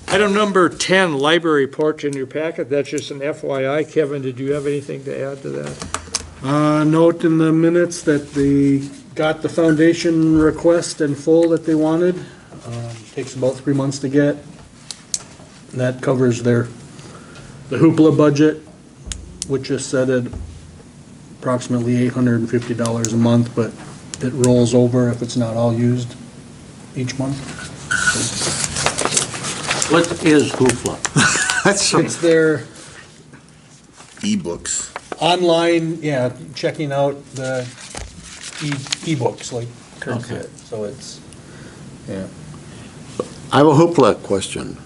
Item number 10, library report in your packet, that's just an FYI. Kevin, did you have anything to add to that? Note in the minutes that they got the foundation request in full that they wanted. Takes about 3 months to get. And that covers the hoopla budget, which is set at approximately $850 a month, but it rolls over if it's not all used each month. What is hoopla? It's their E-books. online, yeah, checking out the e-books like Kurt said, so it's, yeah. I have a hoopla question.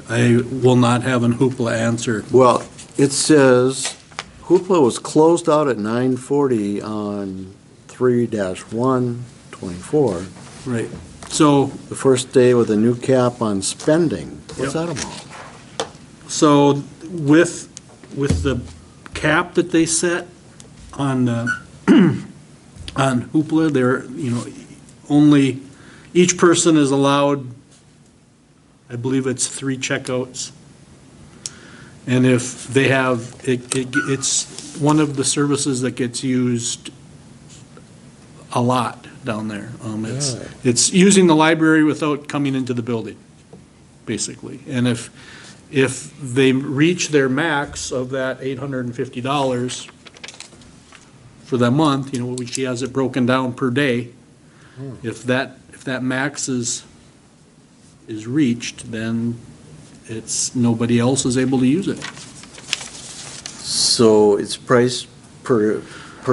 I will not have an hoopla answer. Well, it says hoopla was closed out at 9:40 on 3-1/24. Right, so, The first day with a new cap on spending. What's Yep. that about? so with the cap that they set on, on hoopla, they're, only, each person is allowed, I believe it's 3 checkouts. And if they have, it's one of the services that gets used a lot down there. It's using the library without coming into the building, basically. And if they reach their max of that $850 for that month, she has it broken down per day. If that max is reached, then nobody else is able to use it. So it's priced per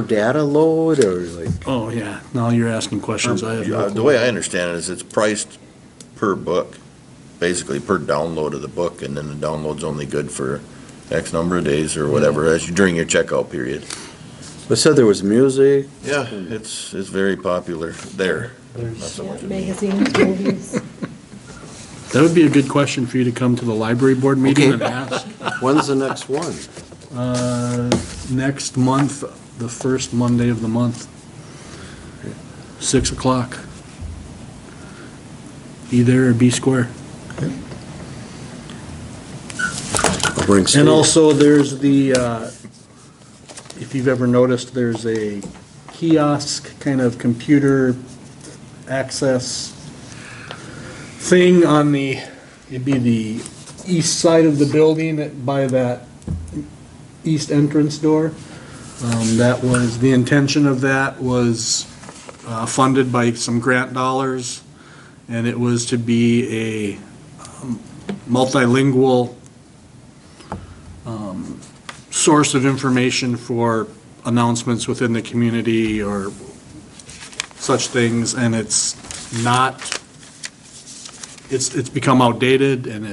data load or like? Oh, yeah, now you're asking questions I have no The clue. way I understand it is it's priced per book, basically per download of the book, and then the download's only good for X number of days or whatever, during your checkout period. It said there was music. Yeah, it's very popular there. Not so much. Magazines, movies. That would be a good question for you to come to the library board meeting and ask. When's the next one? Next month, the first Monday of the month, 6 o'clock. Be there or be square. I'll bring Steve. And also, there's the, if you've ever noticed, there's a kiosk, kind of computer access thing on it'd be the east side of the building by that east entrance door. The intention of that was funded by some grant dollars, and it was to be a multilingual source of information for announcements within the community or such things, and it's become outdated, and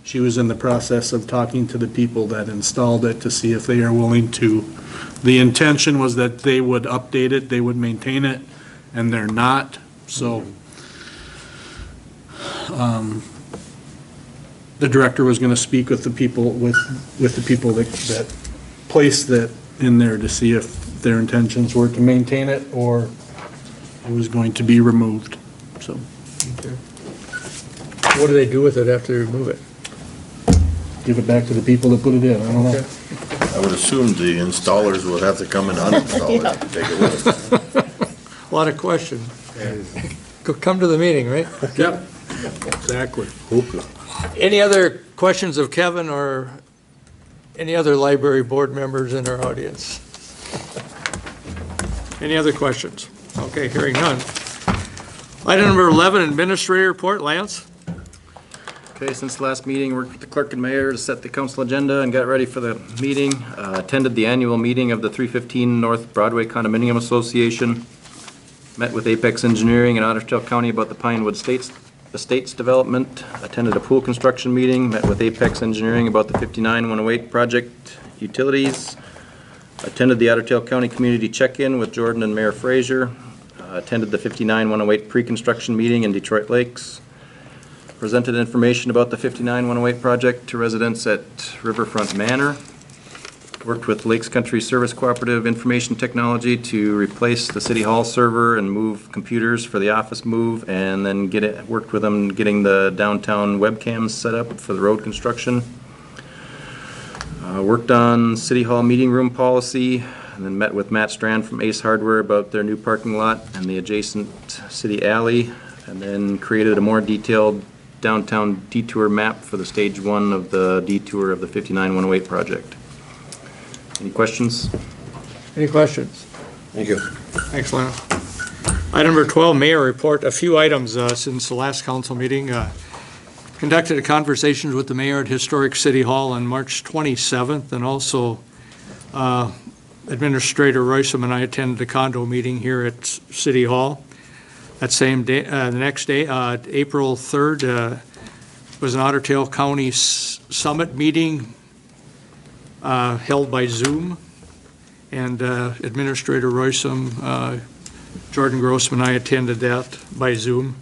she was in the process of talking to the people that installed it to see if they are willing to. The intention was that they would update it, they would maintain it, and they're not, so the director was gonna speak with the people, with the people that placed that in there to see if their intentions were to maintain it or it was going to be removed, so. What do they do with it after they remove it? Give it back to the people that put it in, I don't know. I would assume the installers would have to come and uninstall it to take it with them. A lot of questions. Come to the meeting, right? Yep, exactly. Any other questions of Kevin or any other library board members in our audience? Any other questions? Okay, hearing none. Item number 11, administrator report, Lance? Okay, since the last meeting, worked with the clerk and mayor to set the council agenda and got ready for the meeting. Attended the annual meeting of the 315 North Broadway Condominium Association. Met with Apex Engineering in Ottertail County about the Pinewood Estates development. Attended a pool construction meeting. Met with Apex Engineering about the 59-108 project utilities. Attended the Ottertail County Community Check-In with Jordan and Mayor Frazier. Attended the 59-108 pre-construction meeting in Detroit Lakes. Presented information about the 59-108 project to residents at Riverfront Manor. Worked with Lakes Country Service Cooperative Information Technology to replace the City Hall server and move computers for the office move, and then worked with them getting the downtown webcams set up for the road construction. Worked on City Hall meeting room policy, and then met with Matt Strand from Ace Hardware about their new parking lot and the adjacent city alley, and then created a more detailed downtown detour map for the stage 1 of the detour of the 59-108 project. Any questions? Any questions? Thank you. Excellent. Item number 12, mayor report. A few items since the last council meeting. Conducted a conversations with the mayor at Historic City Hall on March 27th, and also Administrator Royce and I attended the condo meeting here at City Hall. That same day, the next day, April 3rd, was an Otter Tail County Summit meeting held by Zoom. And Administrator Roysum, Jordan Grossman and I attended that by Zoom.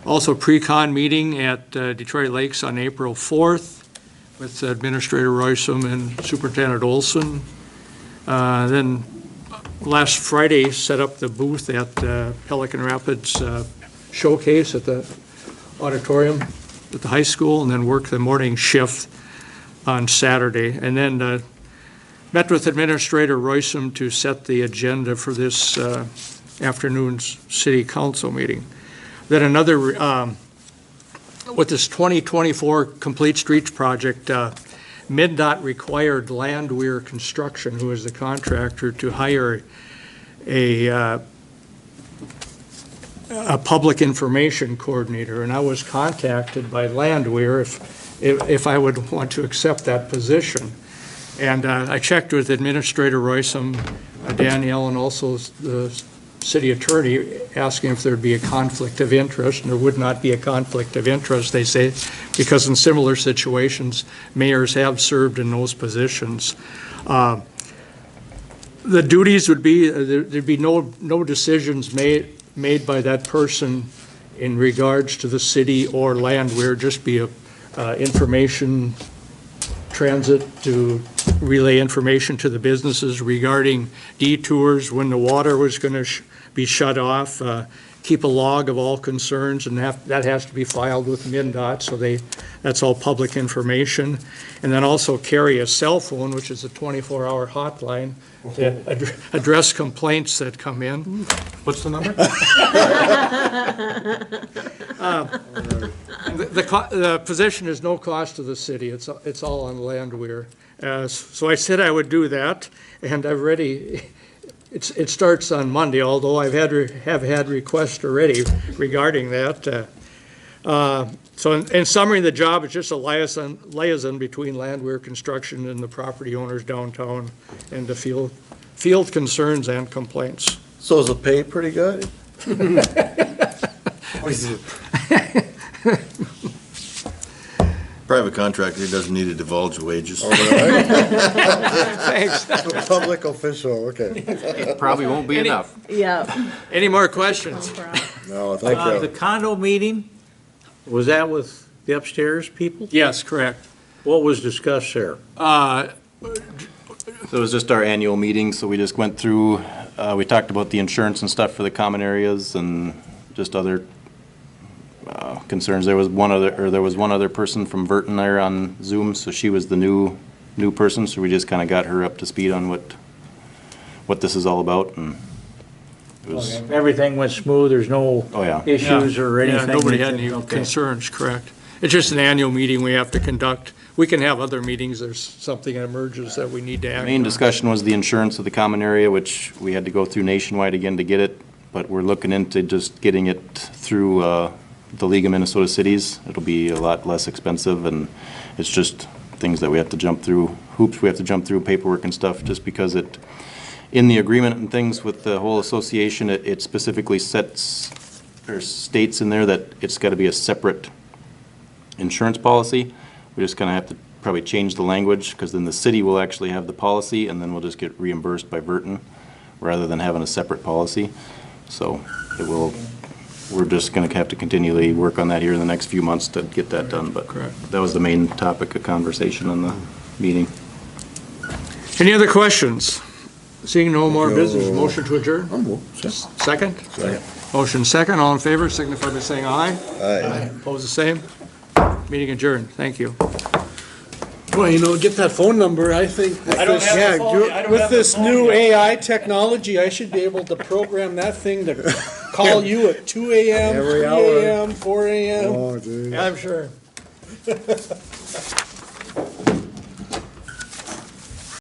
Also pre-con meeting at Detroit Lakes on April 4th with Administrator Roysum and Superintendent Olson. Then last Friday, set up the booth at Pelican Rapids Showcase at the auditorium at the high school, and then worked the morning shift on Saturday. And then met with Administrator Roysum to set the agenda for this afternoon's city council meeting. Then another, with this 2024 Complete Streets project, MnDOT required Landwehr Construction, who is the contractor, to hire a public information coordinator, and I was contacted by Landwehr if I would want to accept that position. And I checked with Administrator Roysum, Danielle, and also the city attorney, asking if there'd be a conflict of interest, and there would not be a conflict of interest, they say, because in similar situations, mayors have served in those positions. The duties would be, there'd be no decisions made by that person in regards to the city or Landwehr, just be a information transit to relay information to the businesses regarding detours, when the water was going to be shut off, keep a log of all concerns, and that has to be filed with MnDOT, so that's all public information. And then also carry a cell phone, which is a 24-hour hotline, to address complaints that come in. What's the number? The position is no cost to the city. It's all on Landwehr. So I said I would do that, and I've already, it starts on Monday, although have had requests already regarding that. So in summary, the job is just a liaison between Landwehr Construction and the property owners downtown, and to field concerns and complaints. So is the pay pretty good? Private contractor doesn't need to divulge wages. Thanks. A public official, okay. It probably won't be enough. Yeah. Any more questions? No, thank you. The condo meeting, was that with the upstairs people? Yes, correct. What was discussed there? So it was just our annual meeting, so we just went through, we talked about the insurance and stuff for the common areas and just other concerns. There was one other person from Verton there on Zoom, so she was the new person, so we just kind of got her up to speed on what this is all about, and it was, Everything went smooth, there's no oh yeah. issues or anything? Yeah, nobody had any Okay. concerns, correct. It's just an annual meeting we have to conduct. We can have other meetings, there's something that emerges that we need to act on. The main discussion was the insurance of the common area, which we had to go through nationwide again to get it, but we're looking into just getting it through the League of Minnesota Cities. It'll be a lot less expensive, and it's just things that we have to jump through, hoops we have to jump through, paperwork and stuff, just because in the agreement and things with the whole association, it specifically sets, or states in there that it's got to be a separate insurance policy. We just kind of have to probably change the language, because then the city will actually have the policy, and then we'll just get reimbursed by Verton, rather than having a separate policy. So we're just going to have to continually work on that here in the next few months to get that done, but that was the main topic of conversation on the meeting. Any other questions? Seeing no more business, motion to adjourn? Second? Second. Motion second, all in favor, signify by saying aye. Aye. Opposed, the same? Meeting adjourned, thank you. Well, get that phone number, I think. I don't have the phone. I don't With have the this phone new yet. AI technology, I should be able to program that thing to call you at 2 a.m., Every 3 hour. a.m., 4 a.m. Oh, geez. I'm sure.